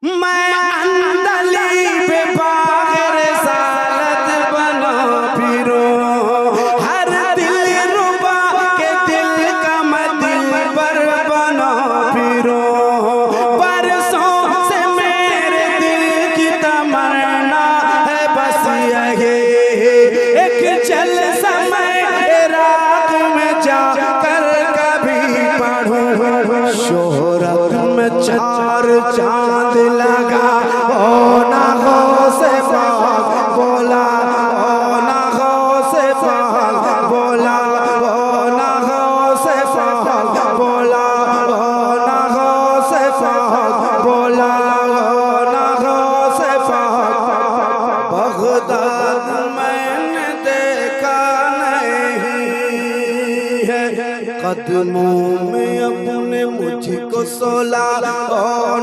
मैं अंदली पे बागर सालत बना फिरूं, हर दिल रुबा के दिल का मैं दिल पर बना फिरूं। बरसों से मेरे दिल की तमन्ना है बस यही, एक चल समय रात में जाकर कभी पढ़ूं। शोहरत में चार चांद लगा, ओ ना हो से पाक बोला, ओ ना हो से पाक बोला, ओ ना हो से पाक बोला, ओ ना हो से पाक बोला, ओ ना हो से पाक। बगदाद मैंने देखा नहीं है, कदमों में अपने मुझको सोला, ओ